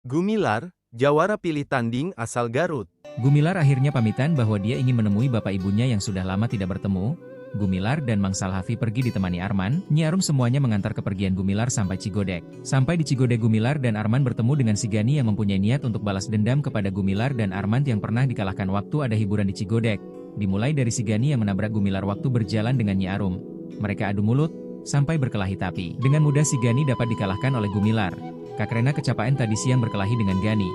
Gumilar, jawara pilih tanding asal Garut. Gumilar akhirnya pamitan bahwa dia ingin menemui bapak ibunya yang sudah lama tidak bertemu. Gumilar dan Mang Salhafi pergi ditemani Arman. Nyi Arum semuanya mengantar kepergian Gumilar sampai Cigodeg. Sampai di Cigodeg, Gumilar dan Arman bertemu dengan si Gani yang mempunyai niat untuk balas dendam kepada Gumilar dan Arman yang pernah dikalahkan waktu ada hiburan di Cigodeg. Dimulai dari si Gani yang menabrak Gumilar waktu berjalan dengan Nyi Arum. Mereka adu mulut, sampai berkelahi tapi dengan mudah si Gani dapat dikalahkan oleh Gumilar. Kak Rena kecapean tadi siang berkelahi dengan Gani.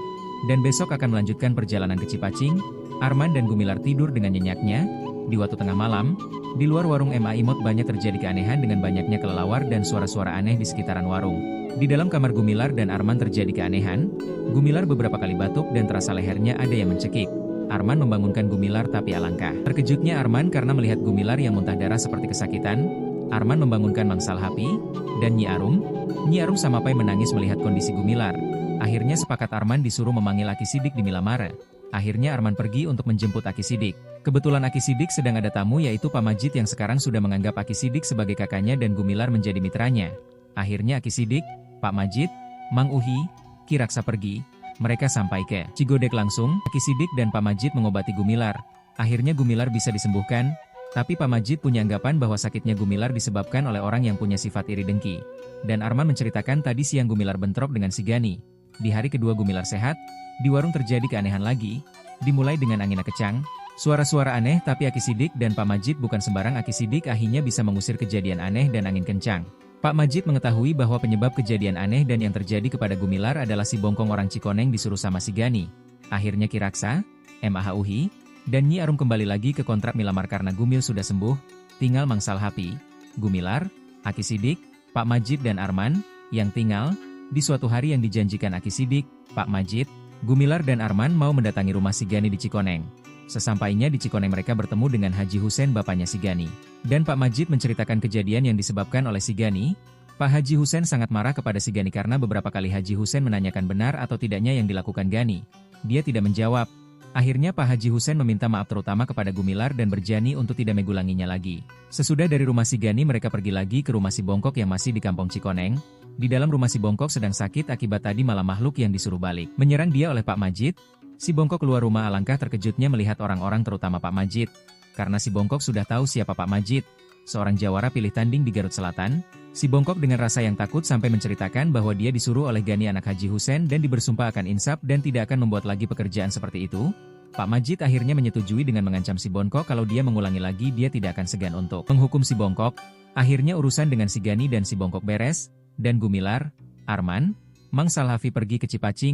Dan besok akan melanjutkan perjalanan ke Cipacing. Arman dan Gumilar tidur dengan nyenyaknya. Di waktu tengah malam, di luar warung MA Imot banyak terjadi keanehan dengan banyaknya kelelawar dan suara-suara aneh di sekitaran warung. Di dalam kamar Gumilar dan Arman terjadi keanehan. Gumilar beberapa kali batuk dan terasa lehernya ada yang mencekik. Arman membangunkan Gumilar tapi alangkah terkejutnya Arman karena melihat Gumilar yang muntah darah seperti kesakitan. Arman membangunkan Mang Salhapi dan Nyi Arum. Nyi Arum sampai menangis melihat kondisi Gumilar. Akhirnya sepakat Arman disuruh memanggil Aki Sidik di Milamara. Akhirnya Arman pergi untuk menjemput Aki Sidik. Kebetulan Aki Sidik sedang ada tamu yaitu Pak Majid yang sekarang sudah menganggap Aki Sidik sebagai kakaknya dan Gumilar menjadi mitranya. Akhirnya Aki Sidik, Pak Majid, Mang Uhi, Ki Raksa pergi. Mereka sampai ke Cigodeg langsung. Aki Sidik dan Pak Majid mengobati Gumilar. Akhirnya Gumilar bisa disembuhkan. Tapi Pak Majid punya anggapan bahwa sakitnya Gumilar disebabkan oleh orang yang punya sifat iri dengki. Dan Arman menceritakan tadi siang Gumilar bentrok dengan si Gani. Di hari kedua Gumilar sehat, di warung terjadi keanehan lagi. Dimulai dengan angin kecang, suara-suara aneh tapi Aki Sidik dan Pak Majid bukan sembarang. Aki Sidik akhirnya bisa mengusir kejadian aneh dan angin kencang. Pak Majid mengetahui bahwa penyebab kejadian aneh dan yang terjadi kepada Gumilar adalah si bongkong orang Cikoneng disuruh sama si Gani. Akhirnya Ki Raksa, MAH Uhi, dan Nyi Arum kembali lagi ke kontrak Milamar karena Gumil sudah sembuh. Tinggal Mang Salhapi, Gumilar, Aki Sidik, Pak Majid dan Arman yang tinggal. Di suatu hari yang dijanjikan Aki Sidik, Pak Majid, Gumilar dan Arman mau mendatangi rumah si Gani di Cikoneng. Sesampainya di Cikoneng mereka bertemu dengan Haji Husen bapaknya si Gani. Dan Pak Majid menceritakan kejadian yang disebabkan oleh si Gani. Pak Haji Husen sangat marah kepada si Gani karena beberapa kali Haji Husen menanyakan benar atau tidaknya yang dilakukan Gani. Dia tidak menjawab. Akhirnya Pak Haji Husen meminta maaf terutama kepada Gumilar dan berjanji untuk tidak mengulanginya lagi. Sesudah dari rumah si Gani mereka pergi lagi ke rumah si Bongkok yang masih di kampung Cikoneng. Di dalam rumah si Bongkok sedang sakit akibat tadi malam makhluk yang disuruh balik menyerang dia oleh Pak Majid. Si Bongkok keluar rumah alangkah terkejutnya melihat orang-orang terutama Pak Majid. Karena si Bongkok sudah tahu siapa Pak Majid, seorang jawara pilih tanding di Garut Selatan. Si Bongkok dengan rasa yang takut sampai menceritakan bahwa dia disuruh oleh Gani anak Haji Husen dan dibersumpah akan insaf dan tidak akan membuat lagi pekerjaan seperti itu. Pak Majid akhirnya menyetujui dengan mengancam si Bongkok kalau dia mengulangi lagi dia tidak akan segan untuk menghukum si Bongkok. Akhirnya urusan dengan si Gani dan si Bongkok beres, dan Gumilar, Arman, Mang Salhafi pergi ke Cipacing.